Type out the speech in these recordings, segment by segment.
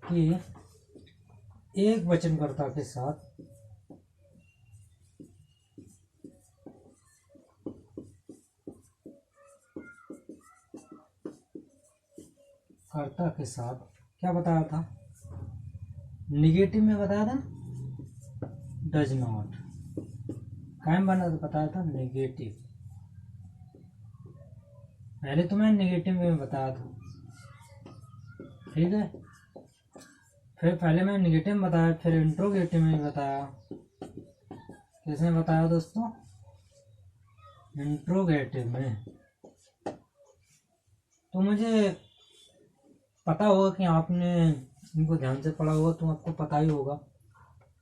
कि एक वचनकर्ता के साथ कर्ता के साथ क्या बताया था, निगेटिव में बताया था, डज नॉट, कायम बना बताया था नेगेटिव। पहले तो मैंने नेगेटिव में बताया था, ठीक है। फिर पहले मैंने नेगेटिव में बताया, फिर इंट्रोगेटिव में बताया। किसने बताया दोस्तों, इंट्रोगेटिव में। तो मुझे पता होगा कि आपने इनको ध्यान से पढ़ा होगा, तो आपको पता ही होगा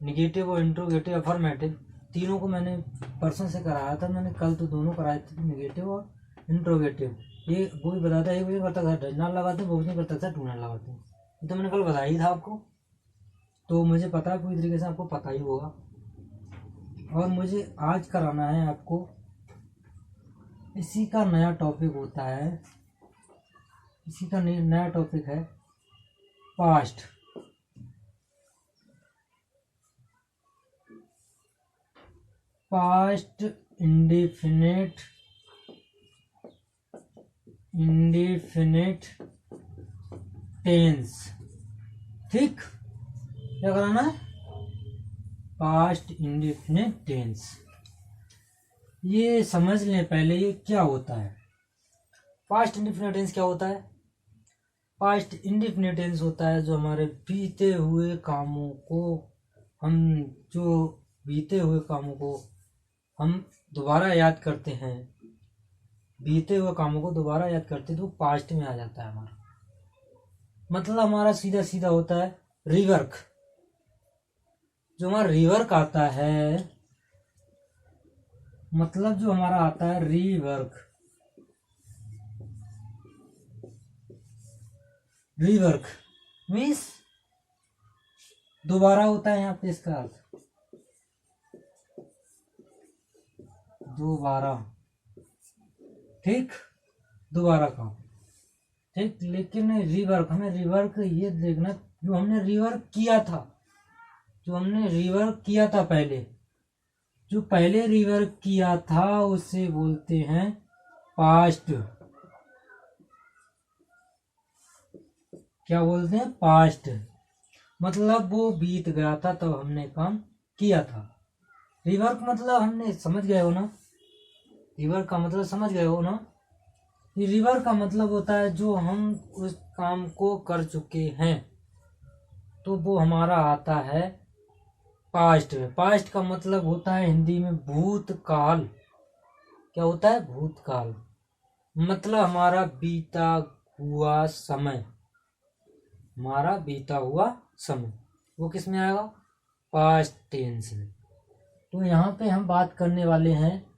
निगेटिव और इंट्रोगेटिव अफर्मेटिव तीनों को मैंने परसों से कराया था। मैंने कल तो दोनों कराए थे, निगेटिव और इंट्रोगेटिव। ये वो भी बताता है, एक मुझे पता था डजनॉट लगाते, वो नहीं करता था डू नॉट लगाते। ये तो मैंने कल बताया ही था आपको, तो मुझे पता है पूरी तरीके से आपको पता ही होगा। और मुझे आज कराना है आपको, इसी का नया टॉपिक होता है, इसी का नया टॉपिक है पास्ट। पास्ट इंडेफिनिट टेंस, ठीक। क्या कराना है, पास्ट इंडेफिनिट टेंस। ये समझ लें पहले ये क्या होता है। पास्ट इंडेफिनिट टेंस क्या होता है, पास्ट इंडेफिनिट टेंस होता है जो हमारे बीते हुए कामों को हम दोबारा याद करते हैं, बीते हुए कामों को दोबारा याद करते तो पास्ट में आ जाता है हमारा। मतलब हमारा सीधा सीधा होता है रिवर्क। जो हमारा रिवर्क आता है, मतलब जो हमारा आता है रिवर्क, रिवर्क मीन्स दोबारा होता है यहाँ पे, इसका अर्थ दोबारा, ठीक, दोबारा काम, ठीक। लेकिन रिवर्क, हमें रिवर्क ये देखना, जो हमने रिवर्क किया था, जो हमने रिवर्क किया था पहले, जो पहले रिवर्क किया था उसे बोलते हैं पास्ट। क्या बोलते हैं, पास्ट। मतलब वो बीत गया था तब हमने काम किया था। रिवर्क मतलब हमने समझ गए हो ना, रिवर्क का मतलब समझ गए हो ना। ये रिवर्क का मतलब होता है जो हम उस काम को कर चुके हैं, तो वो हमारा आता है पास्ट में। पास्ट का मतलब होता है हिंदी में भूतकाल। क्या होता है, भूतकाल। मतलब हमारा बीता हुआ समय, हमारा बीता हुआ समय वो किस में आएगा, पास्ट टेंस में। तो यहाँ पे हम बात करने वाले हैं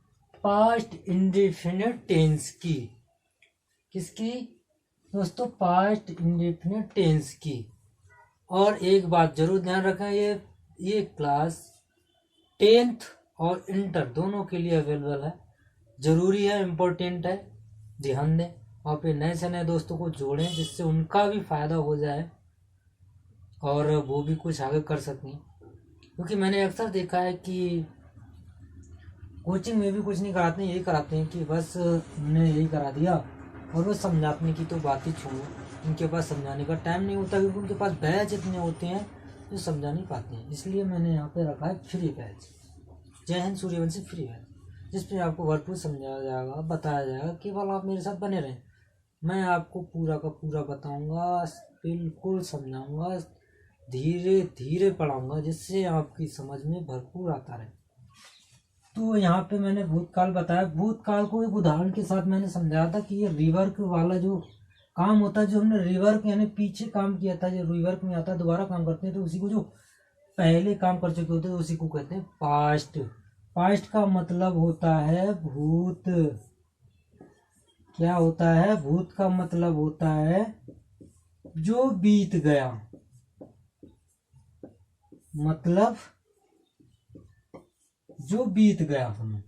पास्ट इंडेफिनिट टेंस की। किसकी दोस्तों, पास्ट इंडेफिनिट टेंस की। और एक बात जरूर ध्यान रखें, ये क्लास 10th और इंटर दोनों के लिए अवेलेबल है, जरूरी है, इम्पोर्टेंट है, ध्यान दें। आप ये नए से नए दोस्तों को जोड़ें जिससे उनका भी फायदा हो जाए और वो भी कुछ आगे कर सकें। क्योंकि मैंने अक्सर देखा है कि कोचिंग में भी कुछ नहीं कराते हैं, यही कराते हैं कि बस हमने यही करा दिया और वो समझाने की तो बात ही छोड़ो, उनके पास समझाने का टाइम नहीं होता, क्योंकि उनके पास बैच इतने होते हैं जो समझा नहीं पाते हैं। इसलिए मैंने यहाँ पे रखा है फ्री बैच, जय हिंद सूर्यवंशी फ्री बैच, जिसमें आपको भरपूर समझाया जाएगा, बताया जाएगा। केवल आप मेरे साथ बने रहें, मैं आपको पूरा का पूरा बताऊंगा, बिल्कुल समझाऊंगा, धीरे धीरे पढ़ाऊंगा, जिससे आपकी समझ में भरपूर आता रहे। तो यहाँ पे मैंने भूतकाल बताया, भूतकाल को एक उदाहरण के साथ मैंने समझाया था कि ये रिवर्क वाला जो काम होता है, जो हमने रिवर्क यानी पीछे काम किया था, जो रिवर्क में आता है दोबारा काम करते हैं, तो उसी को जो पहले काम कर चुके होते हैं उसी को कहते हैं पास्ट। पास्ट का मतलब होता है भूत। क्या होता है, भूत का मतलब होता है जो बीत गया, मतलब जो बीत गया समय,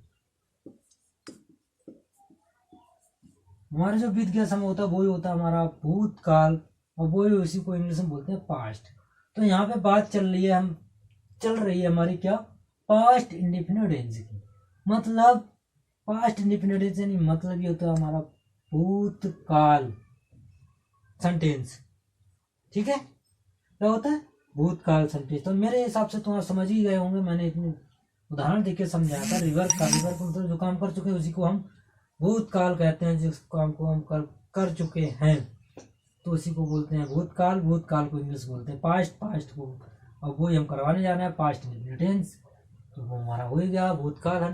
हमारा जो बीत गया समय होता है वही होता है हमारा भूतकाल। और वो ही उसी को इंग्लिश में बोलते हैं पास्ट। तो यहाँ पे बात चल रही है हमारी क्या, पास्ट इंडेफिनिट टेंस की। मतलब पास्ट इंडेफिनिट टेंस यानी मतलब ये होता है हमारा भूतकाल सेंटेंस। ठीक है, क्या होता है भूतकाल सेंटेंस। तो मेरे हिसाब से तुम्हारा समझ ही गए होंगे, मैंने इतने उदाहरण देके समझाया था। रिवर्क का, रिवर्क मतलब जो काम कर चुके हैं उसी को हम भूतकाल कहते हैं, जिस काम को हम कर चुके हैं तो उसी को बोलते हैं भूतकाल। भूतकाल को इंग्लिश बोलते हैं पास्ट, पास्ट को अब वही हम करवाने जा रहे हैं पास्ट इंडेफिनिट टेंस। तो वो हमारा हो ही गया भूतकाल।